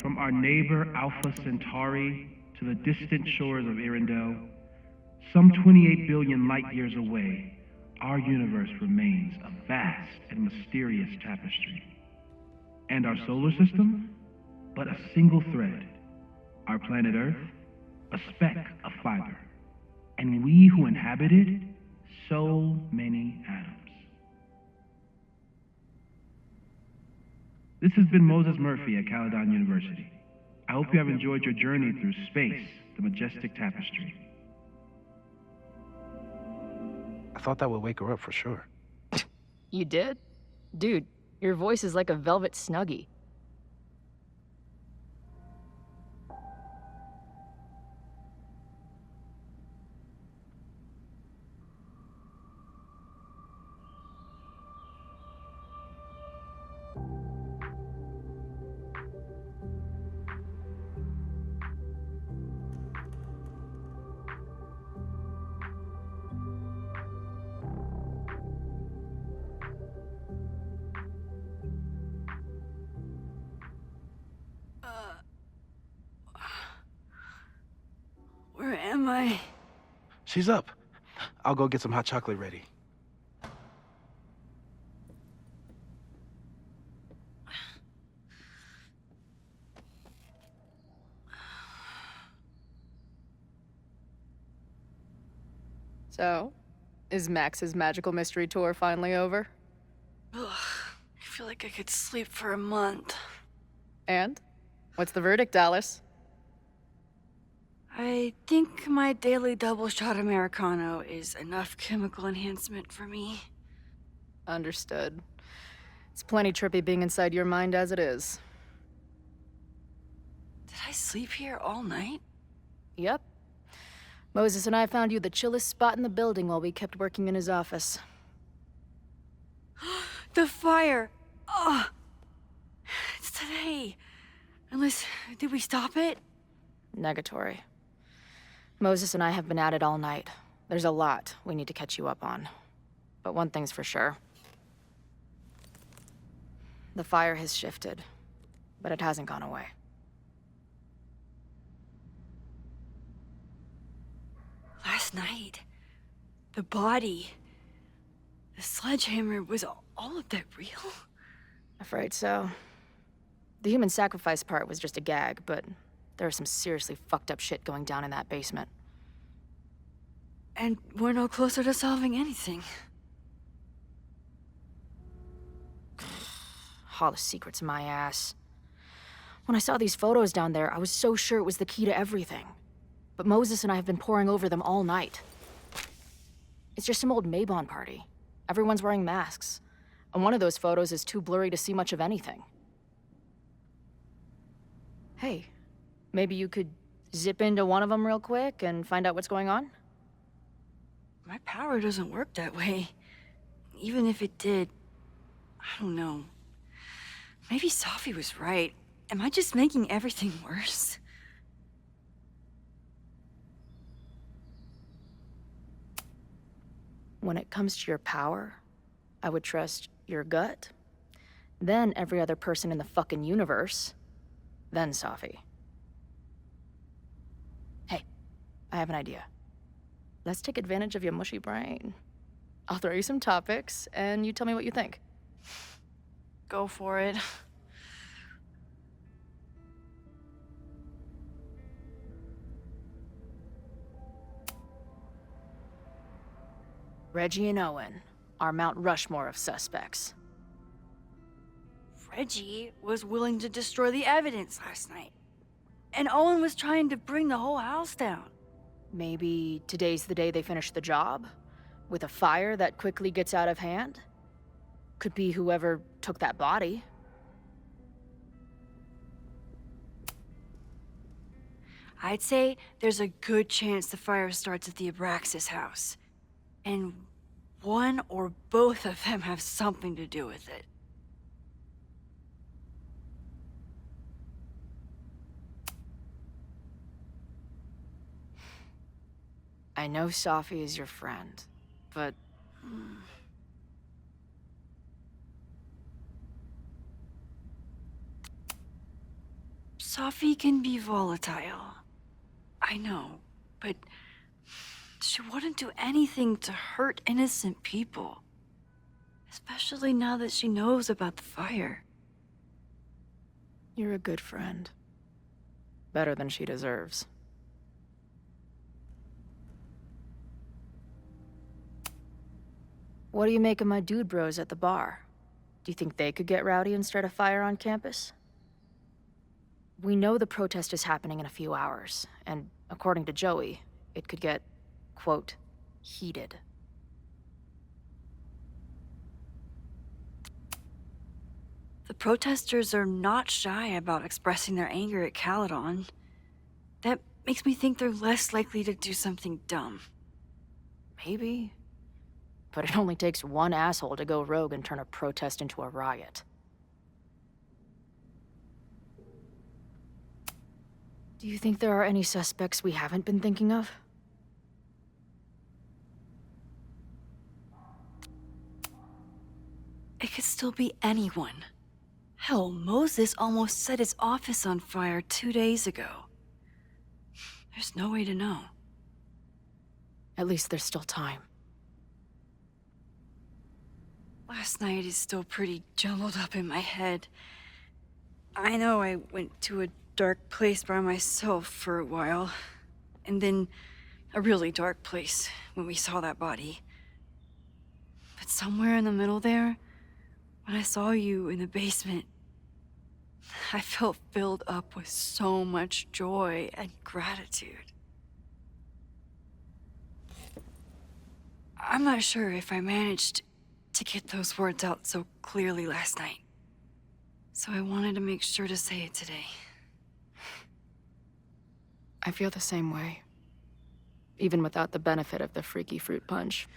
From our neighbor Alpha Centauri to the distant shores of Arendelle, some 28 billion light years away, our universe remains a vast and mysterious tapestry. And our solar system? But a single thread. Our planet Earth? A speck of fiber. And we who inhabit it? So many atoms. This has been Moses Murphy at Caledon University. I hope you have enjoyed your journey through space, the majestic tapestry. I thought that would wake her up for sure. You did? Dude, your voice is like a velvet snuggie. Where am I? She's up. I'll go get some hot chocolate ready. So, is Max's magical mystery tour finally over? Ugh, I feel like I could sleep for a month. And? What's the verdict, Alice? I think my daily double shot Americano is enough chemical enhancement for me. Understood. It's plenty trippy being inside your mind as it is. Did I sleep here all night? Yep. Moses and I found you the chillest spot in the building while we kept working in his office. The fire! Oh! It's today. Unless, did we stop it? Negatory. Moses and I have been at it all night. There's a lot we need to catch you up on. But one thing's for sure. The fire has shifted, but it hasn't gone away. Last night, the body, the sledgehammer, was all of that real? Afraid so. The human sacrifice part was just a gag, but there was some seriously fucked up shit going down in that basement. And we're no closer to solving anything. All the secrets, my ass. When I saw these photos down there, I was so sure it was the key to everything. But Moses and I have been poring over them all night. It's just some old Mabon party. Everyone's wearing masks. And one of those photos is too blurry to see much of anything. Hey, maybe you could zip into one of them real quick and find out what's going on? My power doesn't work that way. Even if it did, I don't know. Maybe Sophie was right. Am I just making everything worse? When it comes to your power, I would trust your gut, then every other person in the fucking universe, then Sophie. Hey, I have an idea. Let's take advantage of your mushy brain. I'll throw you some topics, and you tell me what you think. Go for it. Reggie and Owen are Mount Rushmore of suspects. Reggie was willing to destroy the evidence last night. And Owen was trying to bring the whole house down. Maybe today's the day they finish the job? With a fire that quickly gets out of hand? Could be whoever took that body. I'd say there's a good chance the fire starts at the Abraxas house. And one or both of them have something to do with it. I know Sophie is your friend, but... Sophie can be volatile. I know, but she wouldn't do anything to hurt innocent people. Especially now that she knows about the fire. You're a good friend. Better than she deserves. What do you make of my dude bros at the bar? Do you think they could get rowdy and start a fire on campus? We know the protest is happening in a few hours, and according to Joey, it could get, quote, heated. The protesters are not shy about expressing their anger at Caledon. That makes me think they're less likely to do something dumb. Maybe. But it only takes one asshole to go rogue and turn a protest into a riot. Do you think there are any suspects we haven't been thinking of? It could still be anyone. Hell, Moses almost set his office on fire 2 days ago. There's no way to know. At least there's still time. Last night is still pretty jumbled up in my head. I know I went to a dark place by myself for a while, and then a really dark place when we saw that body. But somewhere in the middle there, when I saw you in the basement, I felt filled up with so much joy and gratitude. I'm not sure if I managed to get those words out so clearly last night. So I wanted to make sure to say it today. I feel the same way. Even without the benefit of the freaky fruit punch.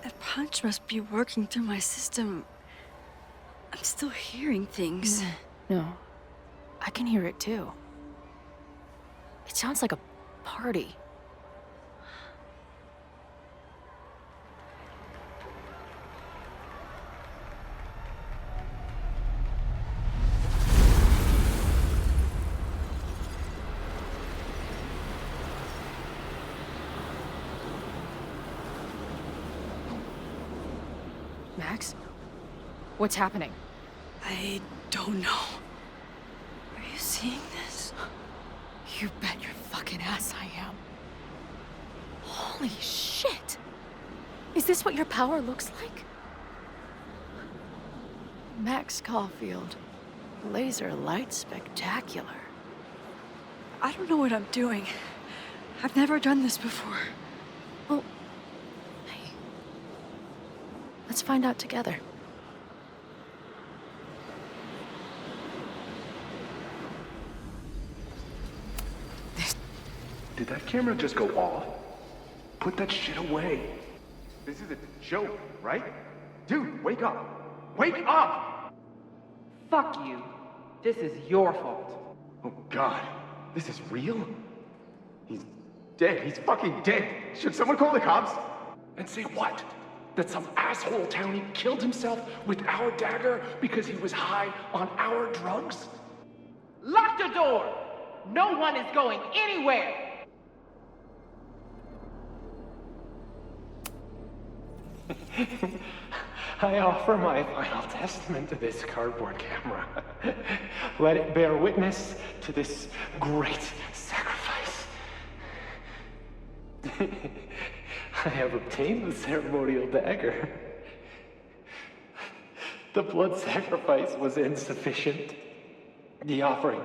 That punch must be working through my system. I'm still hearing things. No. I can hear it too. It sounds like a party. Max? What's happening? I don't know. Are you seeing this? You bet your fucking ass I am. Holy shit! Is this what your power looks like? Max Caulfield. Laser light spectacular. I don't know what I'm doing. I've never done this before. Well, hey. Let's find out together. Did that camera just go off? Put that shit away. This is a joke, right? Dude, wake up! Wake up! Fuck you. This is your fault. Oh god, this is real? He's dead. He's fucking dead. Should someone call the cops? And say what? That some asshole townie killed himself with our dagger because he was high on our drugs? Lock the door! No one is going anywhere! I offer my final testament to this cardboard camera. Let it bear witness to this great sacrifice. I have obtained the ceremonial dagger. The blood sacrifice was insufficient. The offering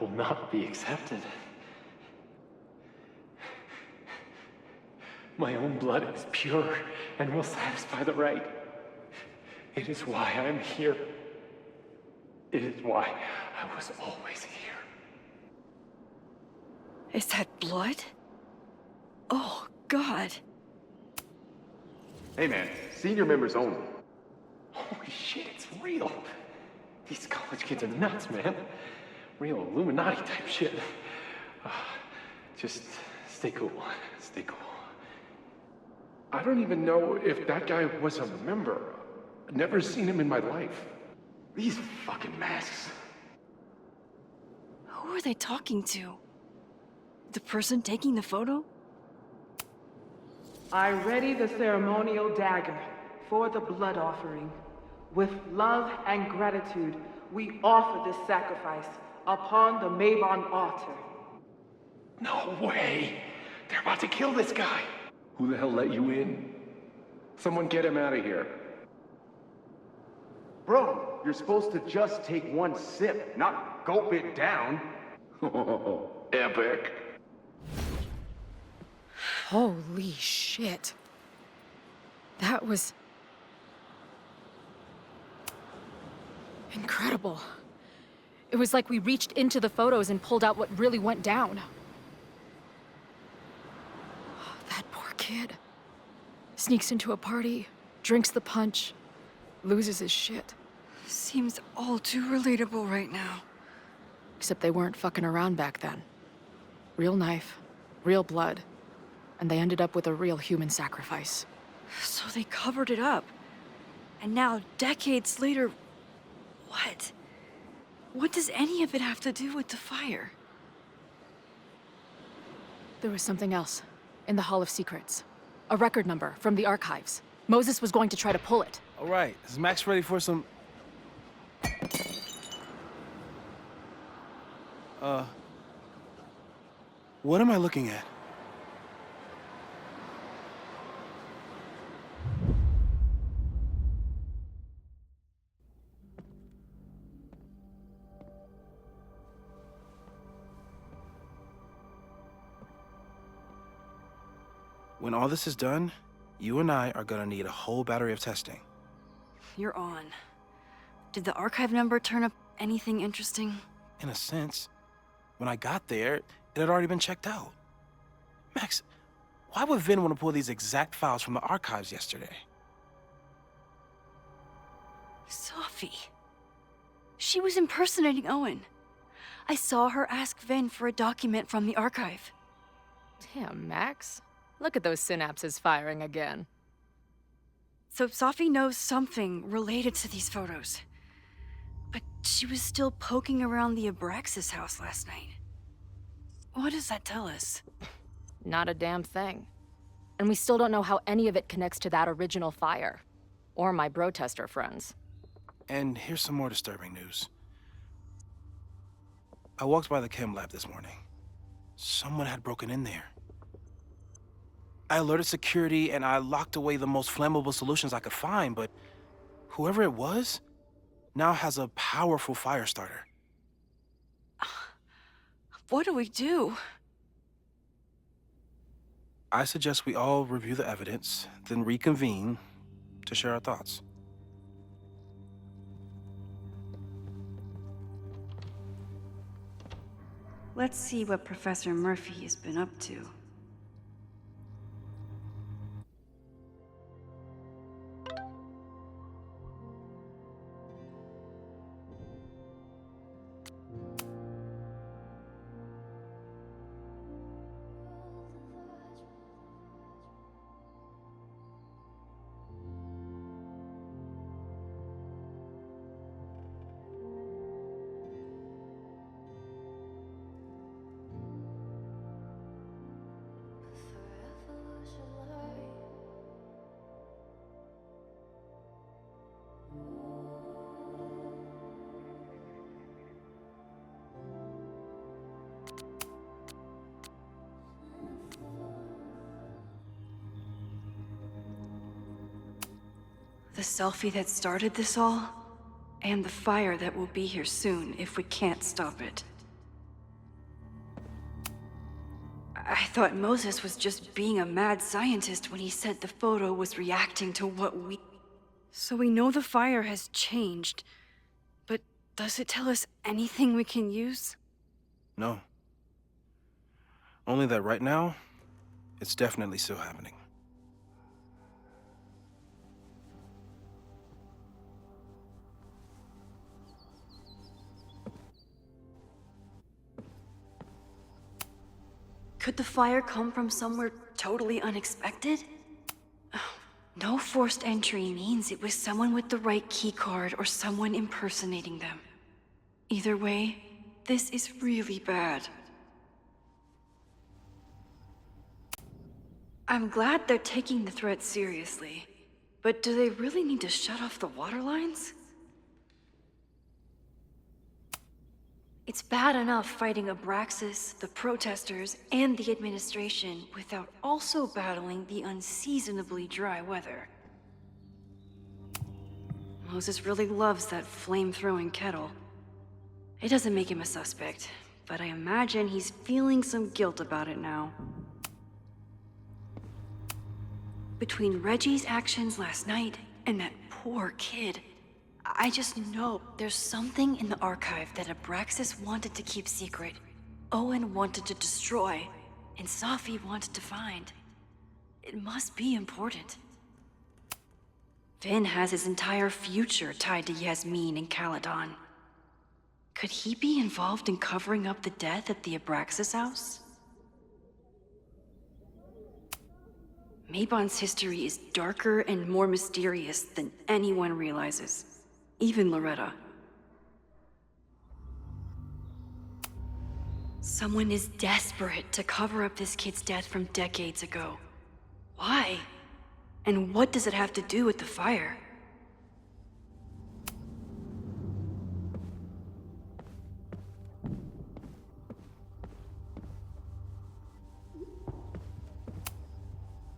will not be accepted. My own blood is pure and will satisfy the rite. It is why I'm here. It is why I was always here. Is that blood? Oh, God. Hey man, senior members only. Holy shit, it's real. These college kids are nuts, man. Real Illuminati type shit. Just stay cool. Stay cool. I don't even know if that guy was a member. Never seen him in my life. These fucking masks. Who are they talking to? The person taking the photo? I ready the ceremonial dagger for the blood offering. With love and gratitude, we offer this sacrifice upon the Mabon altar. No way! They're about to kill this guy! Who the hell let you in? Someone get him out of here. Bro, you're supposed to just take one sip, not gulp it down. Oh, epic. Holy shit. That was... incredible. It was like we reached into the photos and pulled out what really went down. That poor kid. Sneaks into a party, drinks the punch, loses his shit. Seems all too relatable right now. Except they weren't fucking around back then. Real knife, real blood, and they ended up with a real human sacrifice. So they covered it up. And now, decades later, what? What does any of it have to do with the fire? There was something else in the Hall of Secrets. A record number from the archives. Moses was going to try to pull it. All right, is Max ready for some... What am I looking at? When all this is done, you and I are gonna need a whole battery of testing. You're on. Did the archive number turn up anything interesting? In a sense. When I got there, it had already been checked out. Max, why would Vin want to pull these exact files from the archives yesterday? Sophie. She was impersonating Owen. I saw her ask Vin for a document from the archive. Damn, Max. Look at those synapses firing again. So Sophie knows something related to these photos. But she was still poking around the Abraxas house last night. What does that tell us? Not a damn thing. And we still don't know how any of it connects to that original fire. Or my bro-tester friends. And here's some more disturbing news. I walked by the chem lab this morning. Someone had broken in there. I alerted security and I locked away the most flammable solutions I could find, but whoever it was now has a powerful fire starter. What do we do? I suggest we all review the evidence, then reconvene to share our thoughts. Let's see what Professor Murphy has been up to. The selfie that started this all, and the fire that will be here soon if we can't stop it. I thought Moses was just being a mad scientist when he said the photo was reacting to what we... So we know the fire has changed, but does it tell us anything we can use? No. Only that right now, it's definitely still happening. Could the fire come from somewhere totally unexpected? No forced entry means it was someone with the right keycard or someone impersonating them. Either way, this is really bad. I'm glad they're taking the threat seriously, but do they really need to shut off the water lines? It's bad enough fighting Abraxas, the protesters, and the administration without also battling the unseasonably dry weather. Moses really loves that flame-throwing kettle. It doesn't make him a suspect, but I imagine he's feeling some guilt about it now. Between Reggie's actions last night and that poor kid, I just know there's something in the archive that Abraxas wanted to keep secret, Owen wanted to destroy, and Safi wanted to find. It must be important. Vin has his entire future tied to Yasmin and Caledon. Could he be involved in covering up the death at the Abraxas house? Mabon's history is darker and more mysterious than anyone realizes. Even Loretta. Someone is desperate to cover up this kid's death from decades ago. Why? And what does it have to do with the fire?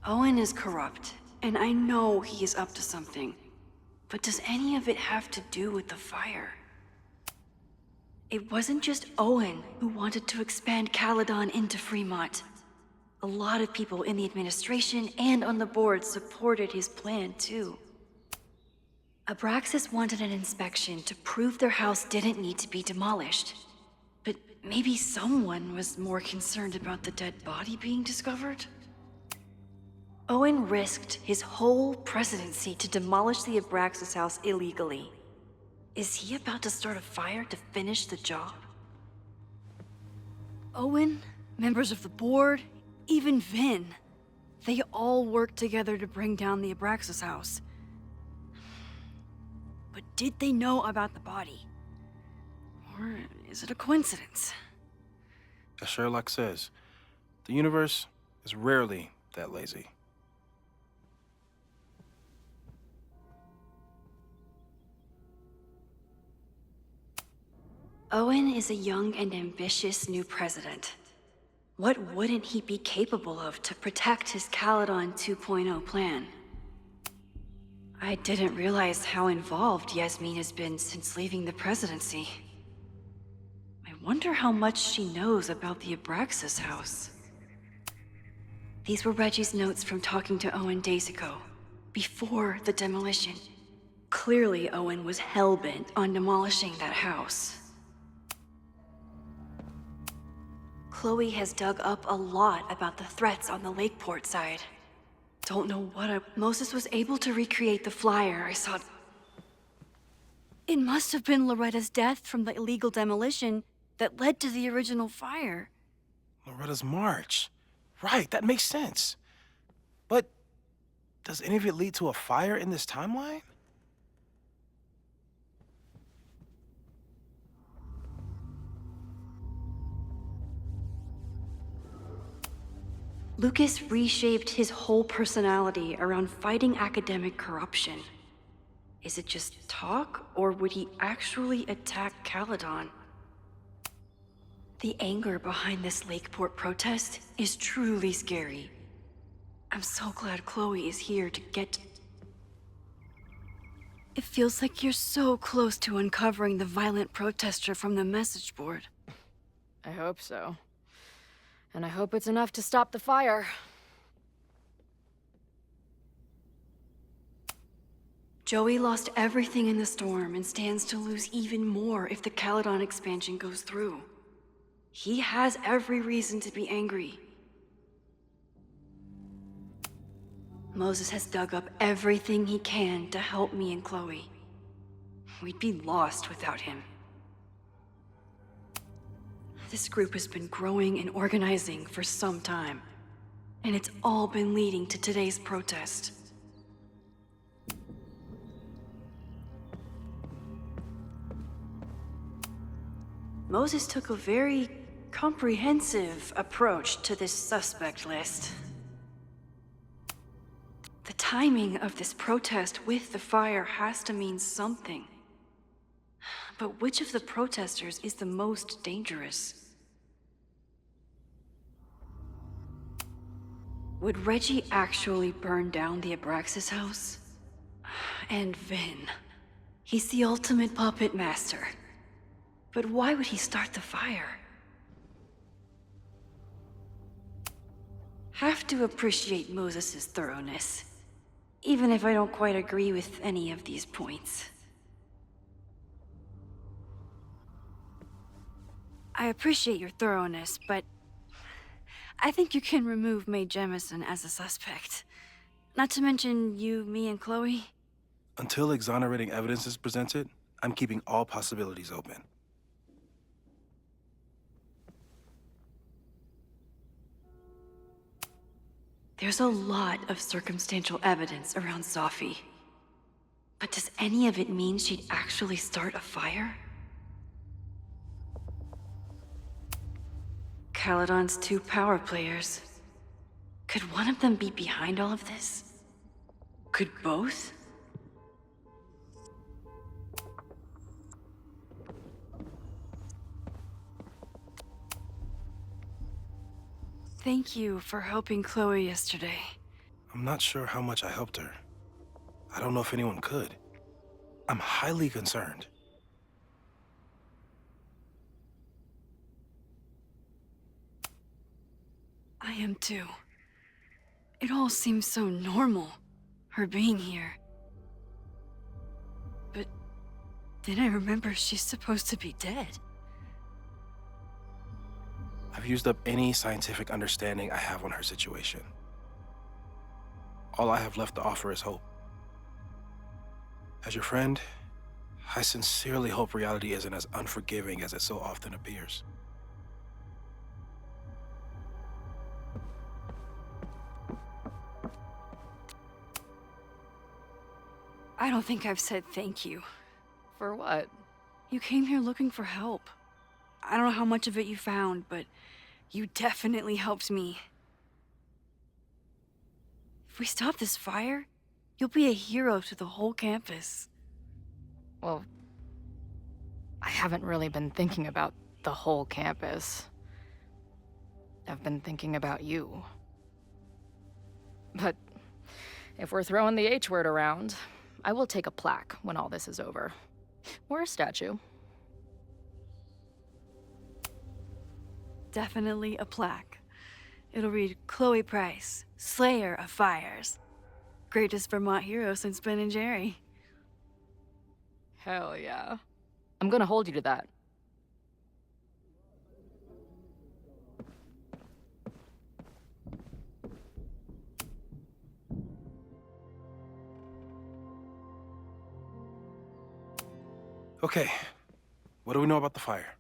Owen is corrupt, and I know he is up to something. But does any of it have to do with the fire? It wasn't just Owen who wanted to expand Caledon into Fremont. A lot of people in the administration and on the board supported his plan, too. Abraxas wanted an inspection to prove their house didn't need to be demolished. But maybe someone was more concerned about the dead body being discovered? Owen risked his whole presidency to demolish the Abraxas house illegally. Is he about to start a fire to finish the job? Owen, members of the board, even Vin. They all worked together to bring down the Abraxas house. But did they know about the body? Or is it a coincidence? As Sherlock says, the universe is rarely that lazy. Owen is a young and ambitious new president. What wouldn't he be capable of to protect his Caledon 2.0 plan? I didn't realize how involved Yasmin has been since leaving the presidency. I wonder how much she knows about the Abraxas house. These were Reggie's notes from talking to Owen days ago, before the demolition. Clearly, Owen was hell-bent on demolishing that house. Chloe has dug up a lot about the threats on the Lakeport side. Don't know what Moses was able to recreate the flyer I saw. It must have been Loretta's death from the illegal demolition that led to the original fire. Loretta's march. Right, that makes sense. But does any of it lead to a fire in this timeline? Lucas reshaped his whole personality around fighting academic corruption. Is it just talk, or would he actually attack Caledon? The anger behind this Lakeport protest is truly scary. I'm so glad Chloe is here to get... It feels like you're so close to uncovering the violent protester from the message board. I hope so. And I hope it's enough to stop the fire. Joey lost everything in the storm and stands to lose even more if the Caledon expansion goes through. He has every reason to be angry. Moses has dug up everything he can to help me and Chloe. We'd be lost without him. This group has been growing and organizing for some time, and it's all been leading to today's protest. Moses took a very comprehensive approach to this suspect list. The timing of this protest with the fire has to mean something. But which of the protesters is the most dangerous? Would Reggie actually burn down the Abraxas house? And Vin. He's the ultimate puppet master. But why would he start the fire? Have to appreciate Moses' thoroughness, even if I don't quite agree with any of these points. I appreciate your thoroughness, but I think you can remove Mae Jemison as a suspect. Not to mention you, me, and Chloe. Until exonerating evidence is presented, I'm keeping all possibilities open. There's a lot of circumstantial evidence around Safi. But does any of it mean she'd actually start a fire? Caledon's 2 power players. Could one of them be behind all of this? Could both? Thank you for helping Chloe yesterday. I'm not sure how much I helped her. I don't know if anyone could. I'm highly concerned. I am too. It all seems so normal, her being here. But then I remember she's supposed to be dead. I've used up any scientific understanding I have on her situation. All I have left to offer is hope. As your friend, I sincerely hope reality isn't as unforgiving as it so often appears. I don't think I've said thank you. For what? You came here looking for help. I don't know how much of it you found, but you definitely helped me. If we stop this fire, you'll be a hero to the whole campus. Well, I haven't really been thinking about the whole campus. I've been thinking about you. But if we're throwing the H word around, I will take a plaque when all this is over. Or a statue. Definitely a plaque. It'll read Chloe Price, Slayer of Fires. Greatest Vermont hero since Ben and Jerry. Hell yeah. I'm gonna hold you to that. Okay, what do we know about the fire?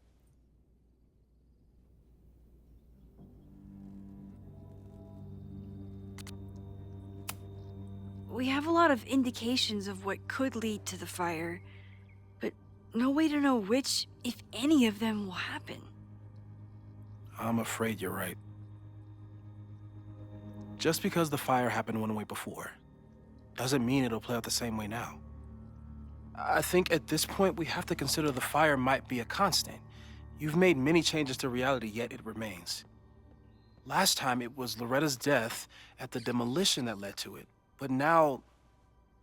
We have a lot of indications of what could lead to the fire, but no way to know which, if any of them, will happen. I'm afraid you're right. Just because the fire happened one way before, doesn't mean it'll play out the same way now. I think at this point we have to consider the fire might be a constant. You've made many changes to reality, yet it remains. Last time it was Loretta's death at the demolition that led to it, but now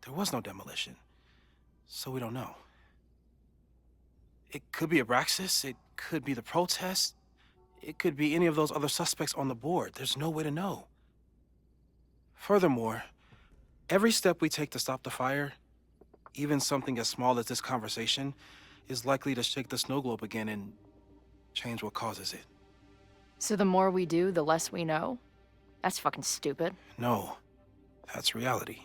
there was no demolition, so we don't know. It could be Abraxas, it could be the protest, it could be any of those other suspects on the board. There's no way to know. Furthermore, every step we take to stop the fire, even something as small as this conversation, is likely to shake the snow globe again and change what causes it. So the more we do, the less we know? That's fucking stupid. No, that's reality.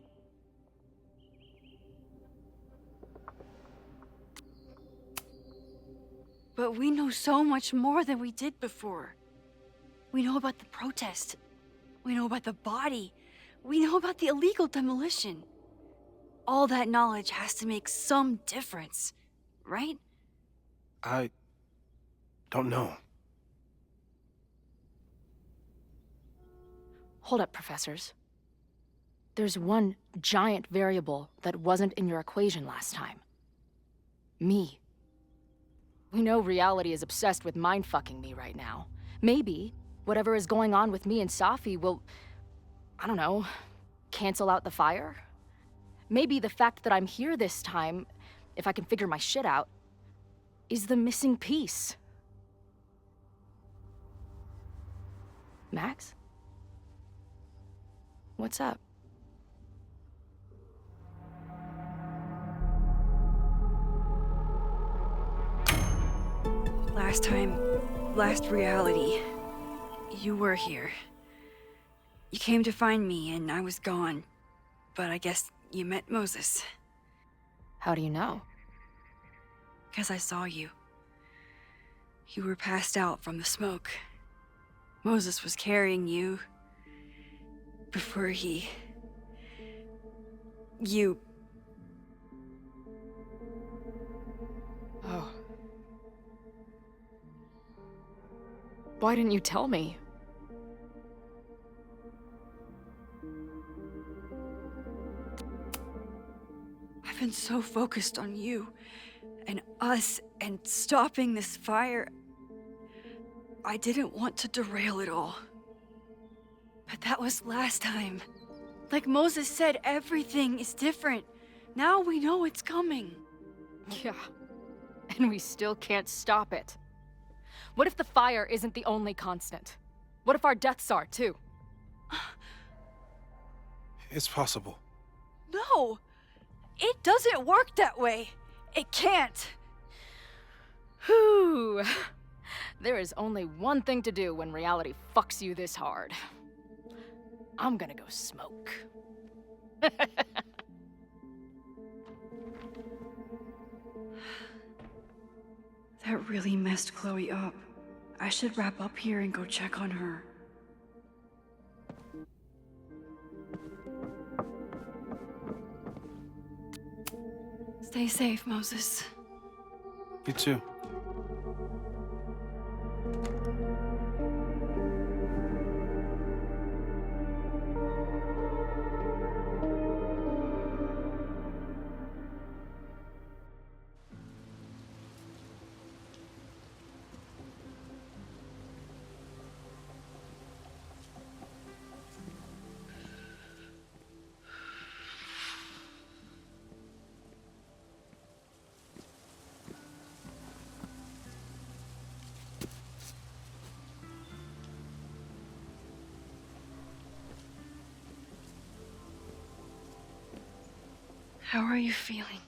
But But we know so much more than we did before. We know about the protest. We know about the body. We know about the illegal demolition. All that knowledge has to make some difference, right? I don't know. Hold up, professors. There's one giant variable that wasn't in your equation last time. Me. We know reality is obsessed with mind-fucking me right now. Maybe whatever is going on with me and Safi will, I don't know, cancel out the fire? Maybe the fact that I'm here this time, if I can figure my shit out, is the missing piece. Max? What's up? Last time, last reality, you were here. You came to find me and I was gone, but I guess you met Moses. How do you know? 'Cause I saw you. You were passed out from the smoke. Moses was carrying you before he... You... Oh. Why didn't you tell me? I've been so focused on you and us and stopping this fire. I didn't want to derail it all. But that was last time. Like Moses said, everything is different. Now we know it's coming. Yeah. And we still can't stop it. What if the fire isn't the only constant? What if our deaths are, too? It's possible. No! It doesn't work that way. It can't. Whew. There is only one thing to do when reality fucks you this hard. I'm gonna go smoke. That really messed Chloe up. I should wrap up here and go check on her. Stay safe, Moses. You too. How are you feeling?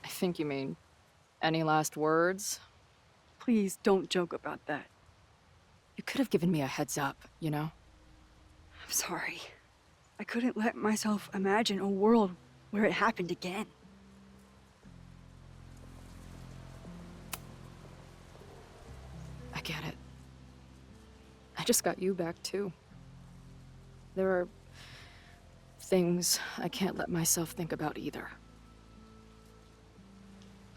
I think you mean, any last words? Please don't joke about that. You could have given me a heads up, you know? I'm sorry. I couldn't let myself imagine a world where it happened again. I get it. I just got you back, too. There are things I can't let myself think about either.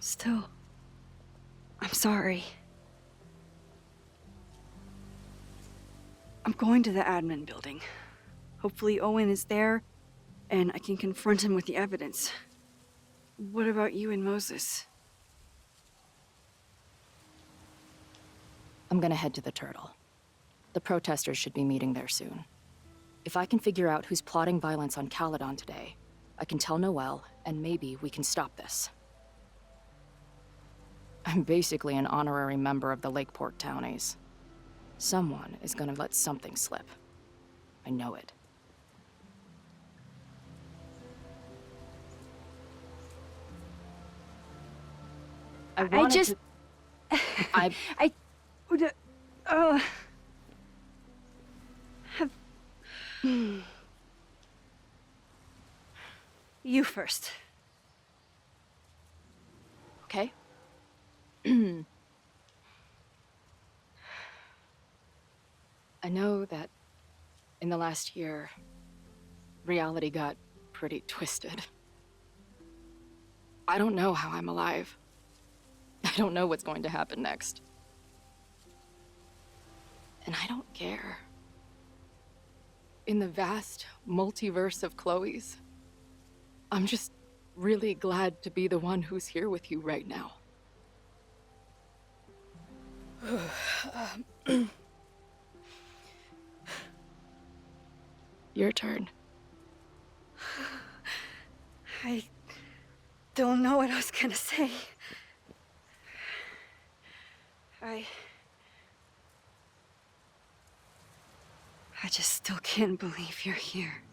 Still, I'm sorry. I'm going to the admin building. Hopefully Owen is there, and I can confront him with the evidence. What about you and Moses? I'm gonna head to the Turtle. The protesters should be meeting there soon. If I can figure out who's plotting violence on Kaladan today, I can tell Noelle, and maybe we can stop this. I'm basically an honorary member of the Lakeport Townies. Someone is gonna let something slip. I know it. I just... I would... You first. Okay? I know that in the last year, reality got pretty twisted. I don't know how I'm alive. I don't know what's going to happen next. And I don't care. In the vast multiverse of Chloes, I'm just really glad to be the one who's here with you right now. Your turn. I don't know what I was gonna say. I just still can't believe you're here.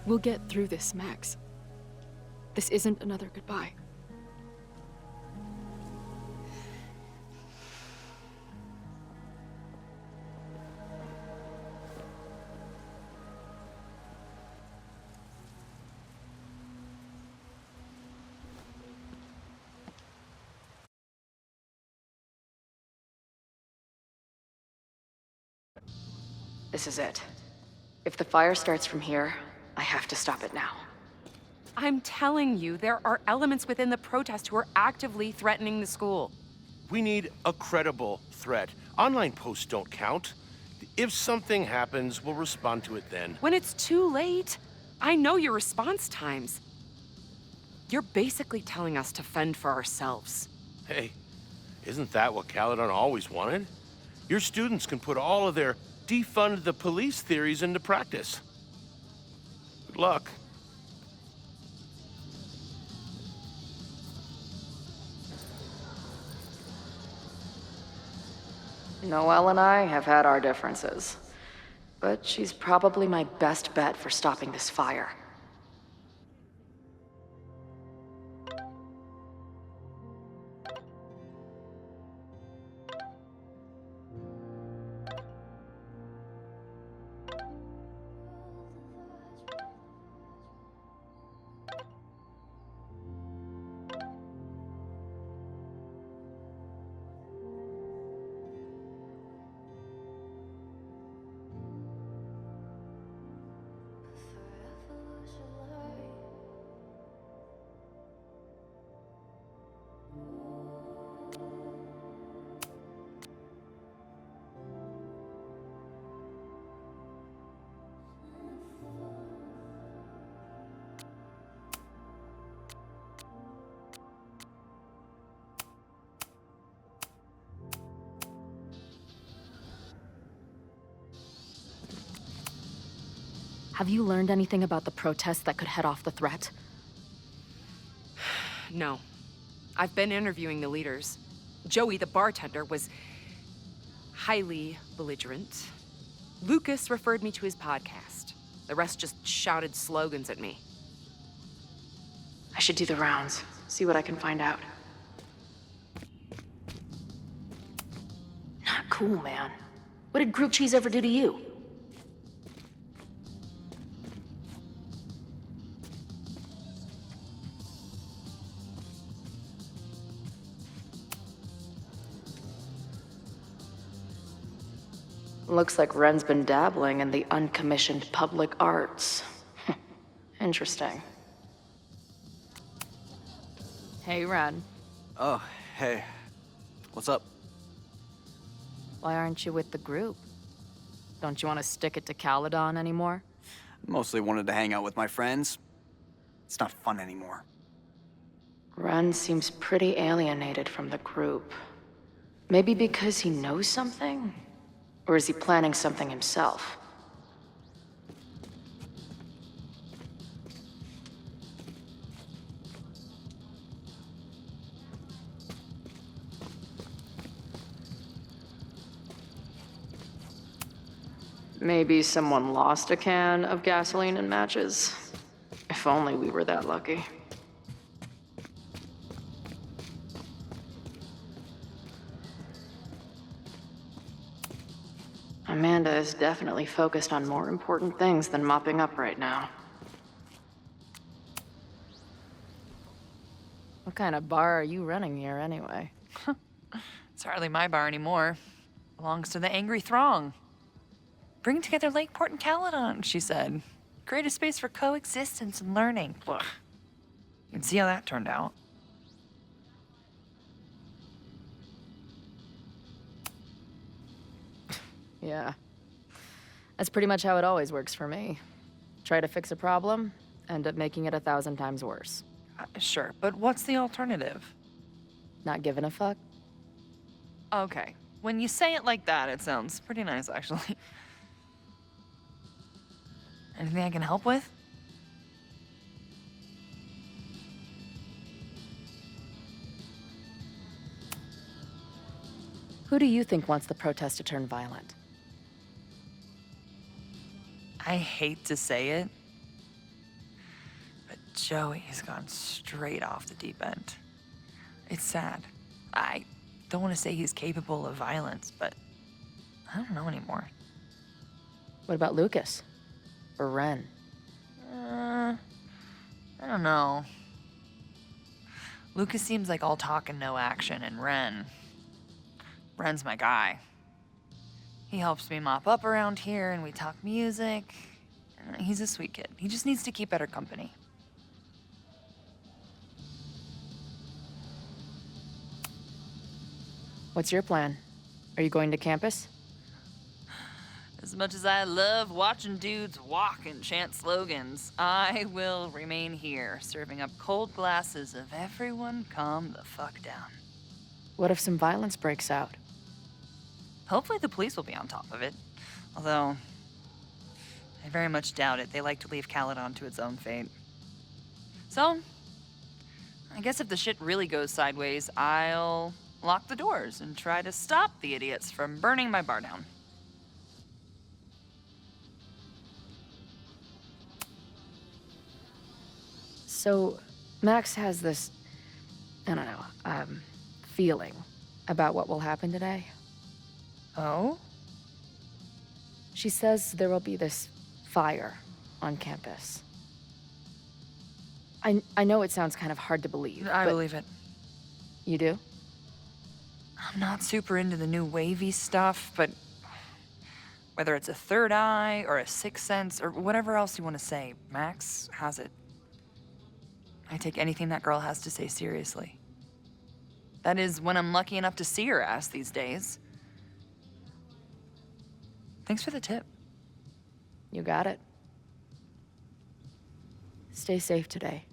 We'll get through this, Max. This isn't another goodbye. This is it. If the fire starts from here, I have to stop it now. I'm telling you, there are elements within the protest who are actively threatening the school. We need a credible threat. Online posts don't count. If something happens, we'll respond to it then. When it's too late, I know your response times. You're basically telling us to fend for ourselves. Hey, isn't that what Kaladan always wanted? Your students can put all of their defund the police theories into practice. Good luck. Noelle and I have had our differences, but she's probably my best bet for stopping this fire. Have you learned anything about the protests that could head off the threat? No. I've been interviewing the leaders. Joey, the bartender, was highly belligerent. Lucas referred me to his podcast. The rest just shouted slogans at me. I should do the rounds, see what I can find out. Not cool, man. What did Group Cheese ever do to you? Looks like Ren's been dabbling in the uncommissioned public arts. Interesting. Hey, Ren. Oh, hey. What's up? Why aren't you with the group? Don't you want to stick it to Kaladan anymore? Mostly wanted to hang out with my friends. It's not fun anymore. Ren seems pretty alienated from the group. Maybe because he knows something? Or is he planning something himself? Maybe someone lost a can of gasoline and matches. If only we were that lucky. Amanda is definitely focused on more important things than mopping up right now. What kind of bar are you running here anyway? It's hardly my bar anymore. Belongs to the angry throng. Bring together Lakeport and Caledon, she said. Create a space for coexistence and learning. Ugh. You can see how that turned out. Yeah. That's pretty much how it always works for me. Try to fix a problem, end up making it 1,000 times worse. Sure, but what's the alternative? Not giving a fuck? Okay. When you say it like that, it sounds pretty nice, actually. Anything I can help with? Who do you think wants the protest to turn violent? I hate to say it, but Joey has gone straight off the deep end. It's sad. I don't want to say he's capable of violence, but I don't know anymore. What about Lucas? Or Ren? I don't know. Lucas seems like all talk and no action, and Ren's my guy. He helps me mop up around here, and we talk music. He's a sweet kid. He just needs to keep better company. What's your plan? Are you going to campus? As much as I love watching dudes walk and chant slogans, I will remain here, serving up cold glasses of everyone calm the fuck down. What if some violence breaks out? Hopefully the police will be on top of it. Although, I very much doubt it. They like to leave Caledon to its own fate. So, I guess if the shit really goes sideways, I'll lock the doors and try to stop the idiots from burning my bar down. So, Max has this, I don't know, feeling about what will happen today. Oh? She says there will be this fire on campus. I know it sounds kind of hard to believe. I believe it. You do? I'm not super into the new wavy stuff, but whether it's a third eye or a sixth sense or whatever else you want to say, Max has it. I take anything that girl has to say seriously. That is, when I'm lucky enough to see her ass these days. Thanks for the tip. You got it. Stay safe today.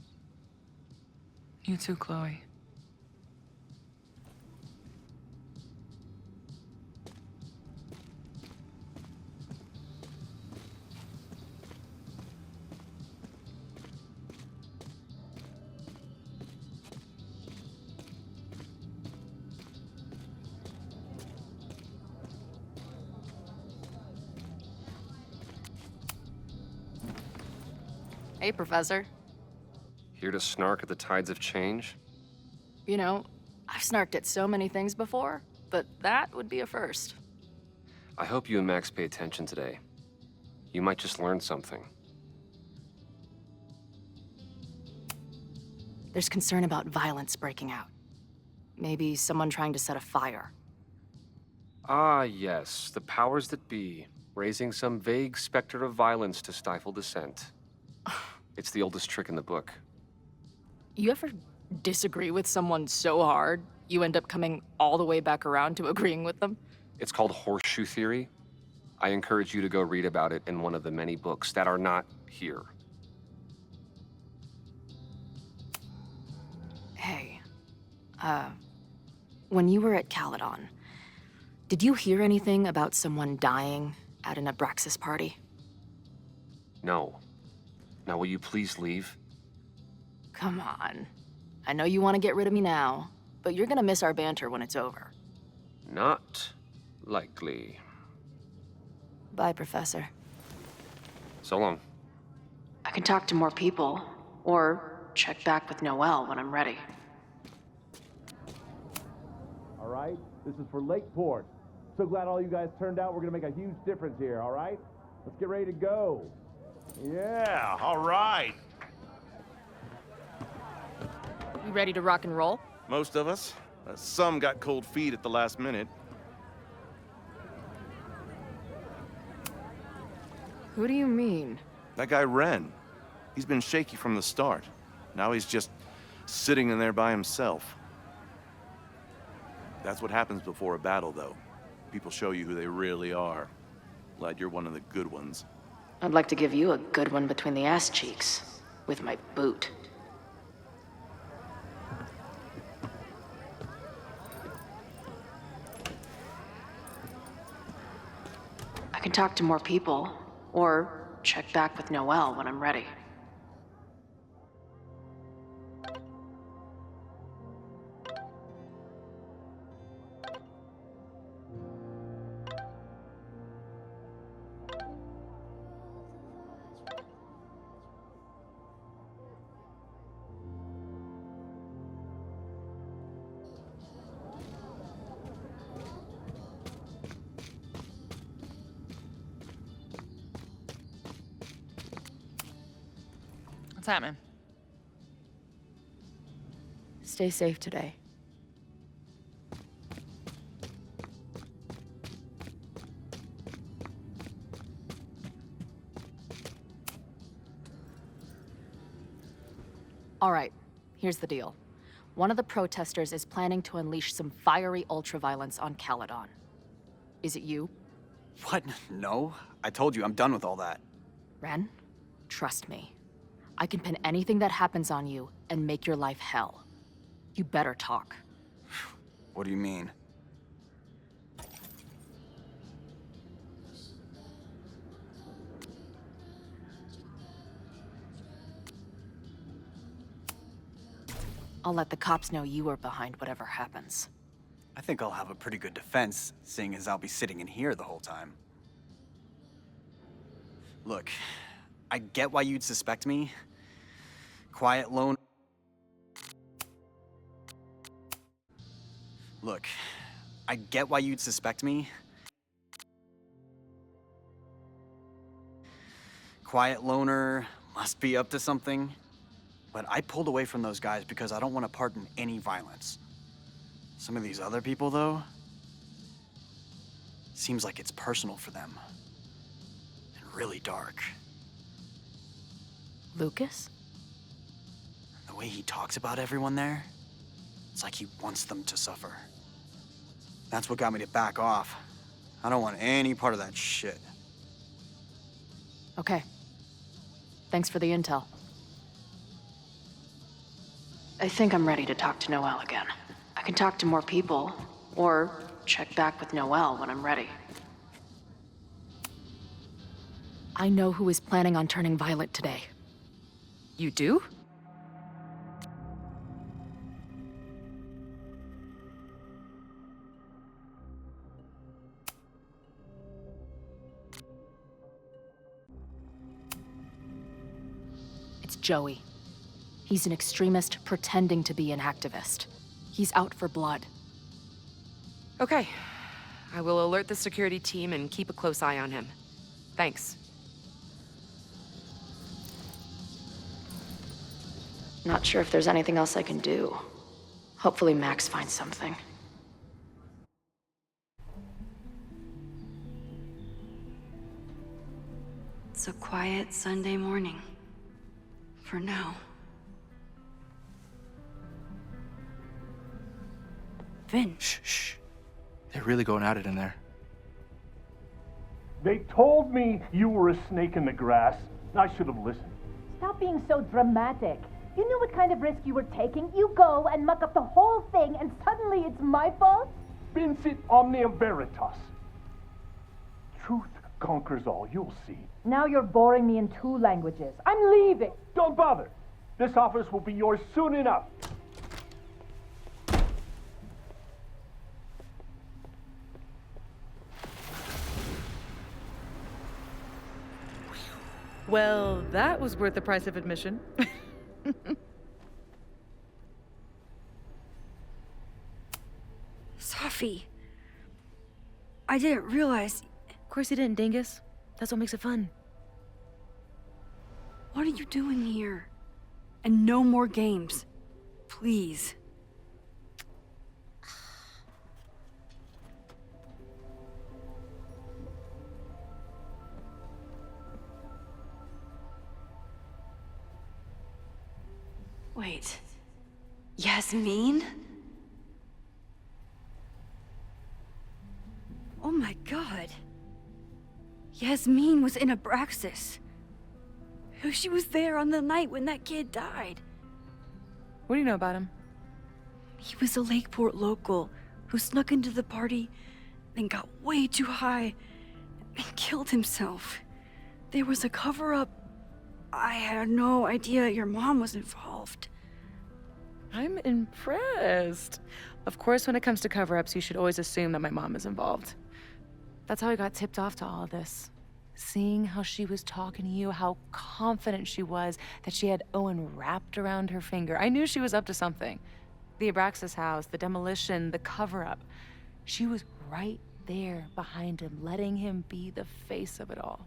You too, Chloe. Hey, Professor. Here to snark at the tides of change? You know, I've snarked at so many things before, but that would be a first. I hope you and Max pay attention today. You might just learn something. There's concern about violence breaking out. Maybe someone trying to set a fire. Ah, yes, the powers that be, raising some vague specter of violence to stifle dissent. It's the oldest trick in the book. You ever disagree with someone so hard, you end up coming all the way back around to agreeing with them? It's called horseshoe theory. I encourage you to go read about it in one of the many books that are not here. Hey, when you were at Caledon, did you hear anything about someone dying at an Abraxas party? No. Now, will you please leave? Come on. I know you want to get rid of me now, but you're gonna miss our banter when it's over. Not likely. Bye, Professor. So long. I can talk to more people, or check back with Noelle when I'm ready. All right, this is for Lakeport. So glad all you guys turned out. We're gonna make a huge difference here, all right? Let's get ready to go. Yeah, all right. You ready to rock and roll? Most of us. Some got cold feet at the last minute. Who do you mean? That guy Ren. He's been shaky from the start. Now he's just sitting in there by himself. That's what happens before a battle, though. People show you who they really are. Glad you're one of the good ones. I'd like to give you a good one between the ass cheeks. With my boot. I can talk to more people, or check back with Noelle when I'm ready. What's happening? Stay safe today. All right, here's the deal. One of the protesters is planning to unleash some fiery ultraviolence on Kaladan. Is it you? What? No. I told you, I'm done with all that. Ren, trust me. I can pin anything that happens on you and make your life hell. You better talk. What do you mean? I'll let the cops know you are behind whatever happens. I think I'll have a pretty good defense, seeing as I'll be sitting in here the whole time. Look, I get why you'd suspect me. Quiet lone... Look, I get why you'd suspect me. Quiet loner, must be up to something. But I pulled away from those guys because I don't want to part in any violence. Some of these other people, though, seems like it's personal for them. And really dark. Lucas? The way he talks about everyone there, it's like he wants them to suffer. That's what got me to back off. I don't want any part of that shit. Okay. Thanks for the intel. I think I'm ready to talk to Noelle again. I can talk to more people, or check back with Noelle when I'm ready. I know who is planning on turning violent today. You do? It's Joey. He's an extremist pretending to be an activist. He's out for blood. Okay. I will alert the security team and keep a close eye on him. Thanks. Not sure if there's anything else I can do. Hopefully Max finds something. It's a quiet Sunday morning. For now. Vin. Shh. They're really going at it in there. They told me you were a snake in the grass. I should have listened. Stop being so dramatic. You knew what kind of risk you were taking. You go and muck up the whole thing, and suddenly it's my fault? Vincit omnia veritas. Truth conquers all, you'll see. Now you're boring me in 2 languages. I'm leaving. Don't bother. This office will be yours soon enough. Well, that was worth the price of admission. Sophie, I didn't realize. Of course you didn't, dingus. That's what makes it fun. What are you doing here? And no more games. Please. Wait. Yasmin? Oh my god. Yasmin was in Abraxas. She was there on the night when that kid died. What do you know about him? He was a Lakeport local who snuck into the party, then got way too high and killed himself. There was a cover-up. I had no idea your mom was involved. I'm impressed. Of course, when it comes to cover-ups, you should always assume that my mom is involved. That's how I got tipped off to all of this. Seeing how she was talking to you, how confident she was that she had Owen wrapped around her finger. I knew she was up to something. The Abraxas house, the demolition, the cover-up. She was right there behind him, letting him be the face of it all.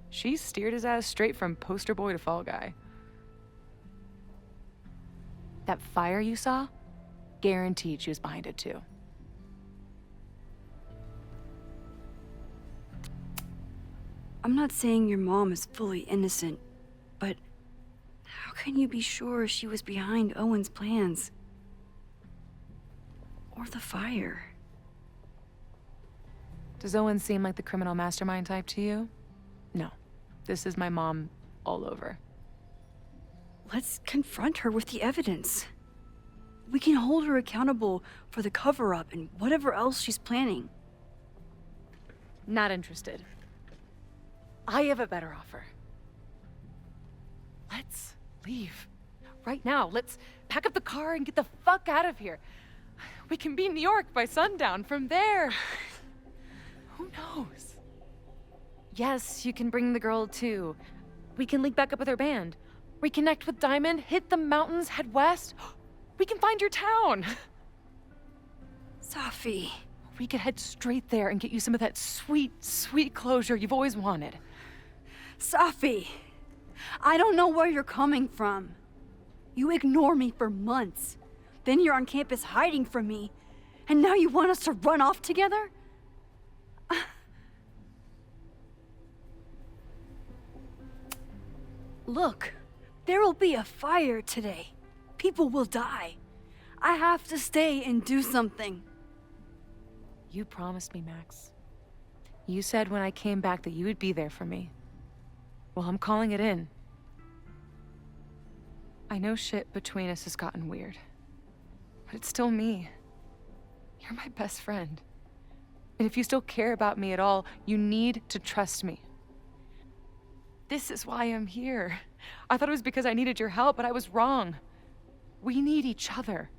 She steered his ass straight from poster boy to fall guy. That fire you saw? Guaranteed she was behind it too. I'm not saying your mom is fully innocent, but how can you be sure she was behind Owen's plans? Or the fire? Does Owen seem like the criminal mastermind type to you? No. This is my mom all over. Let's confront her with the evidence. We can hold her accountable for the cover-up and whatever else she's planning. Not interested. I have a better offer. Let's leave. Right now. Let's pack up the car and get the fuck out of here. We can be in New York by sundown. From there, who knows? Yes, you can bring the girl too. We can link back up with her band. Reconnect with Diamond, hit the mountains, head west. We can find your town. Sophie. We could head straight there and get you some of that sweet, sweet closure you've always wanted. Sophie, I don't know where you're coming from. You ignore me for months. Then you're on campus hiding from me. And now you want us to run off together? Look, there will be a fire today. People will die. I have to stay and do something. You promised me, Max. You said when I came back that you would be there for me. Well, I'm calling it in. I know shit between us has gotten weird. But it's still me. You're my best friend. And if you still care about me at all, you need to trust me. This is why I'm here. I thought it was because I needed your help, but I was wrong. We need each other.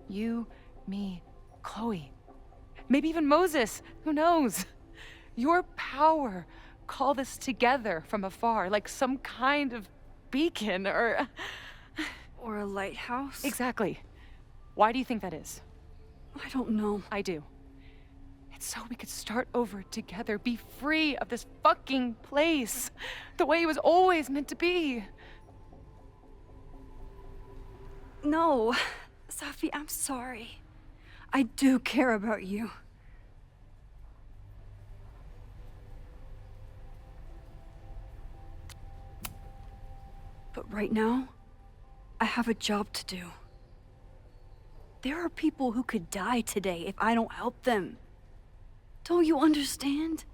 You, me, Chloe. Maybe even Moses. Who knows? Your power called us together from afar, like some kind of beacon or a lighthouse? Exactly. Why do you think that is? I don't know. I do. It's so we could start over together, be free of this fucking place, the way it was always meant to be. No, Sophie, I'm sorry. I do care about you. But right now, I have a job to do. There are people who could die today if I don't help them. Don't you understand?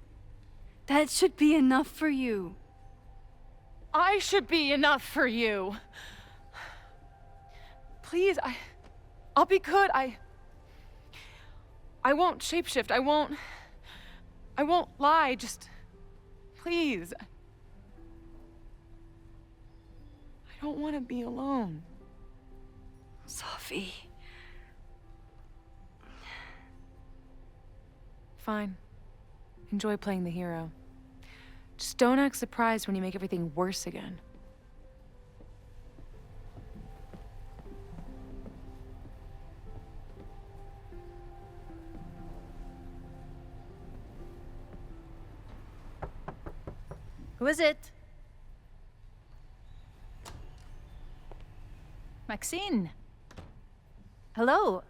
That should be enough for you. I should be enough for you. Please, I'll be good. I won't shapeshift. I won't lie. Just, please. I don't want to be alone. Sophie. Fine. Enjoy playing the hero. Just don't act surprised when you make everything worse again. Who is it? Maxine. Hello.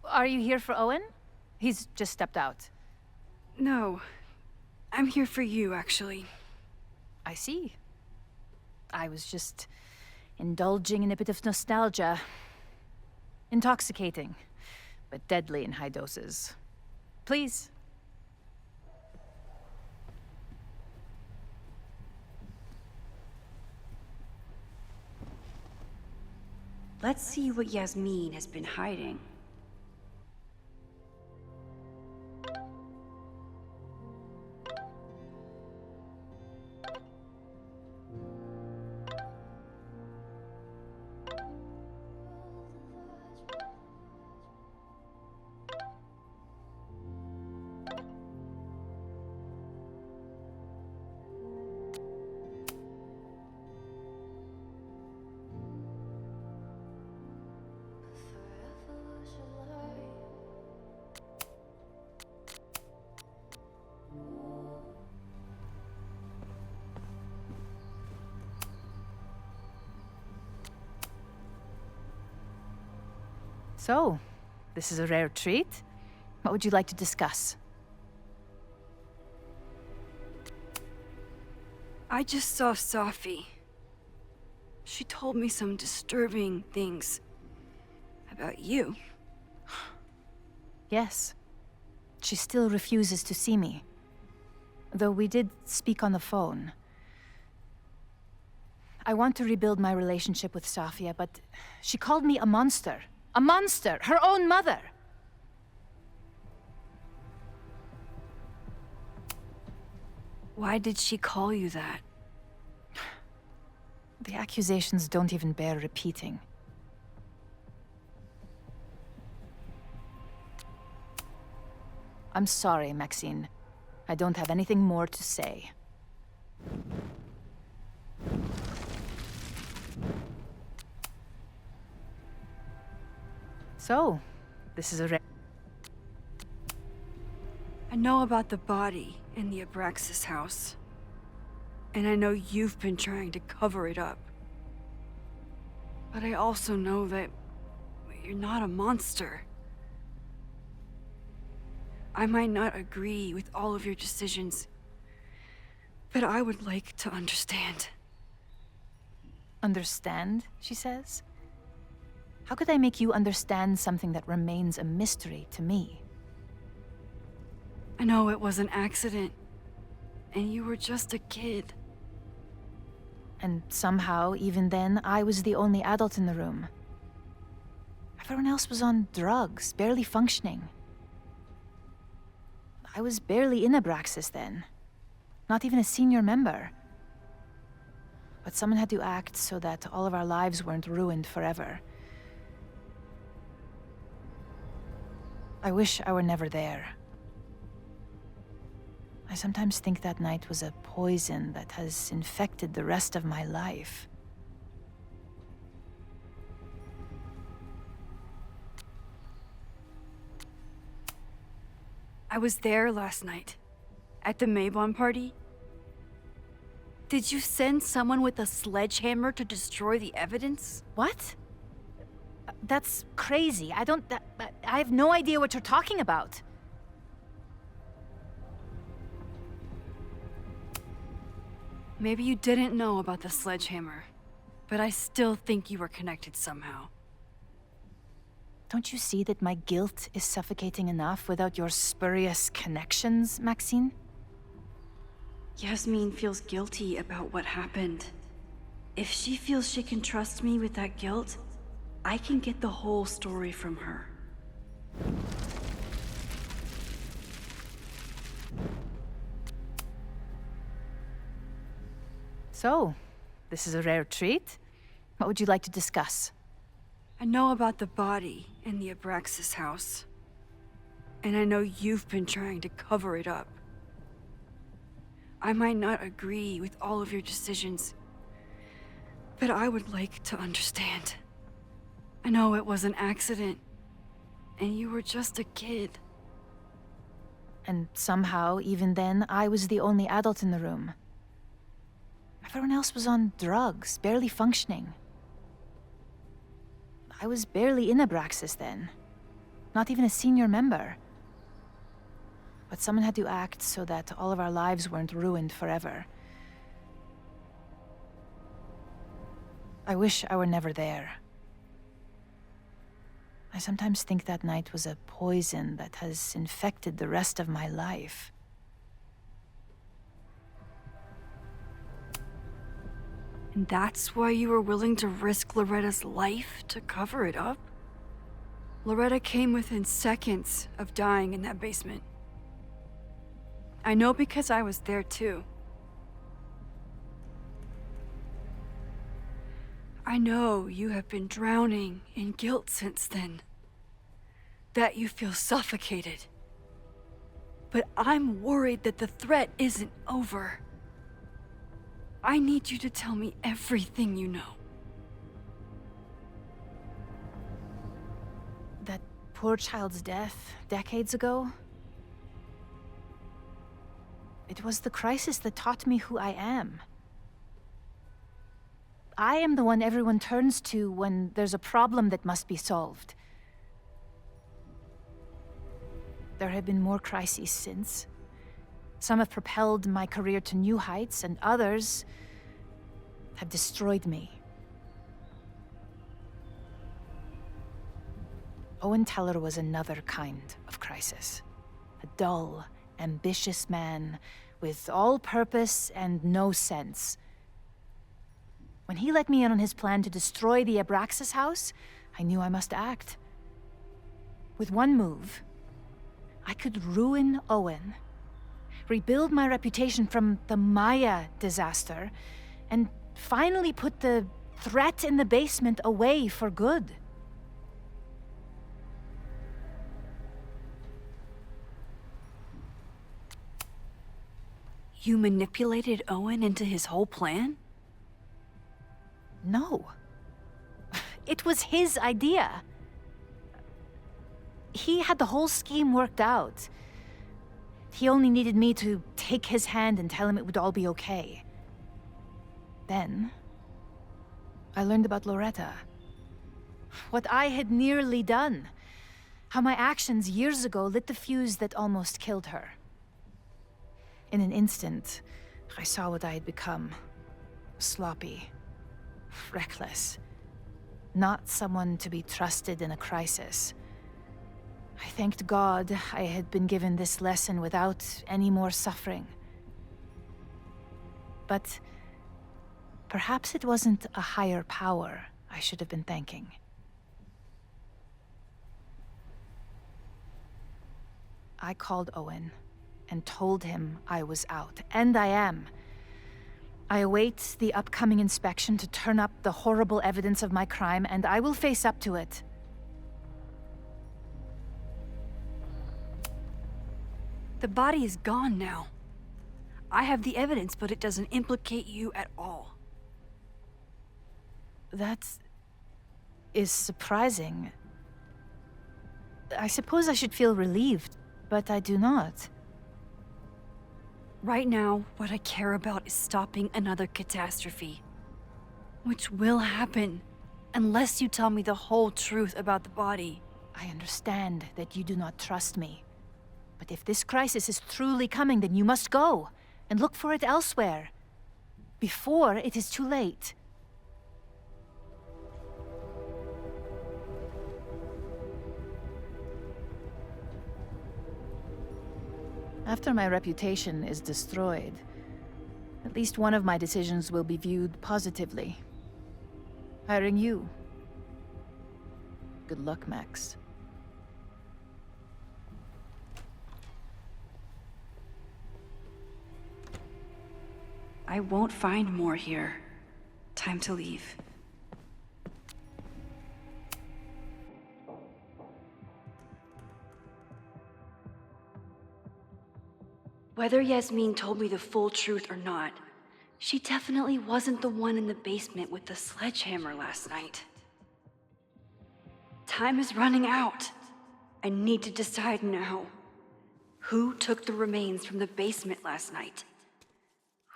Are you here for Owen? He's just stepped out. No. I'm here for you, actually. I see. I was just indulging in a bit of nostalgia. Intoxicating, but deadly in high doses. Please. Let's see what Yasmin has been hiding. So, this is a rare treat. What would you like to discuss? I just saw Safi. She told me some disturbing things about you. Yes. She still refuses to see me. Though we did speak on the phone. I want to rebuild my relationship with Safia, but she called me a monster. A monster! Her own mother! Why did she call you that? The accusations don't even bear repeating. I'm sorry, Maxine. I don't have anything more to say. So, this is a I know about the body in the Abraxas house. And I know you've been trying to cover it up. But I also know that you're not a monster. I might not agree with all of your decisions, but I would like to understand. Understand, she says? How could I make you understand something that remains a mystery to me? I know it was an accident, and you were just a kid. And somehow, even then, I was the only adult in the room. Everyone else was on drugs, barely functioning. I was barely in Abraxas then. Not even a senior member. But someone had to act so that all of our lives weren't ruined forever. I wish I were never there. I sometimes think that night was a poison that has infected the rest of my life. I was there last night, at the Maybon party. Did you send someone with a sledgehammer to destroy the evidence? What? That's crazy. I have no idea what you're talking about. Maybe you didn't know about the sledgehammer, but I still think you were connected somehow. Don't you see that my guilt is suffocating enough without your spurious connections, Maxine? Yasmin feels guilty about what happened. If she feels she can trust me with that guilt, I can get the whole story from her. So, this is a rare treat. What would you like to discuss? I know about the body in the Abraxas house. And I know you've been trying to cover it up. I might not agree with all of your decisions, but I would like to understand. I know it was an accident, and you were just a kid. And somehow, even then, I was the only adult in the room. Everyone else was on drugs, barely functioning. I was barely in Abraxas then. Not even a senior member. But someone had to act so that all of our lives weren't ruined forever. I wish I were never there. I sometimes think that night was a poison that has infected the rest of my life. And that's why you were willing to risk Loretta's life to cover it up? Loretta came within seconds of dying in that basement. I know because I was there too. I know you have been drowning in guilt since then. That you feel suffocated. But I'm worried that the threat isn't over. I need you to tell me everything you know. That poor child's death decades ago? It was the crisis that taught me who I am. I am the one everyone turns to when there's a problem that must be solved. There have been more crises since. Some have propelled my career to new heights, and others have destroyed me. Owen Teller was another kind of crisis. A dull, ambitious man with all purpose and no sense. When he let me in on his plan to destroy the Abraxas house, I knew I must act. With one move, I could ruin Owen, rebuild my reputation from the Maya disaster, and finally put the threat in the basement away for good. You manipulated Owen into his whole plan? No. It was his idea. He had the whole scheme worked out. He only needed me to take his hand and tell him it would all be okay. Then, I learned about Loretta. What I had nearly done. How my actions years ago lit the fuse that almost killed her. In an instant, I saw what I had become. Sloppy. Reckless. Not someone to be trusted in a crisis. I thanked God I had been given this lesson without any more suffering. But perhaps it wasn't a higher power I should have been thanking. I called Owen and told him I was out, and I am. I await the upcoming inspection to turn up the horrible evidence of my crime, and I will face up to it. The body is gone now. I have the evidence, but it doesn't implicate you at all. That is surprising. I suppose I should feel relieved, but I do not. Right now, what I care about is stopping another catastrophe. Which will happen, unless you tell me the whole truth about the body. I understand that you do not trust me. But if this crisis is truly coming, then you must go, and look for it elsewhere. Before it is too late. After my reputation is destroyed, at least one of my decisions will be viewed positively. Hiring you. Good luck, Max. I won't find more here. Time to leave. Whether Yasmin told me the full truth or not, she definitely wasn't the one in the basement with the sledgehammer last night. Time is running out. I need to decide now. Who took the remains from the basement last night?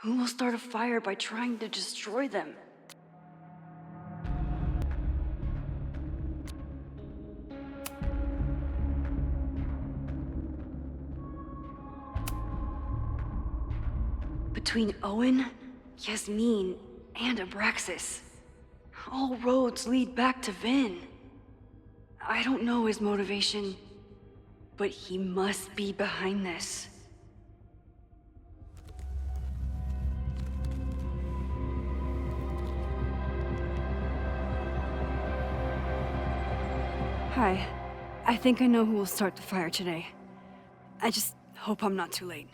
Who will start a fire by trying to destroy them? Between Owen, Yasmin, and Abraxas, all roads lead back to Vin. I don't know his motivation, but he must be behind this. Hi. I think I know who will start the fire today. I just hope I'm not too late.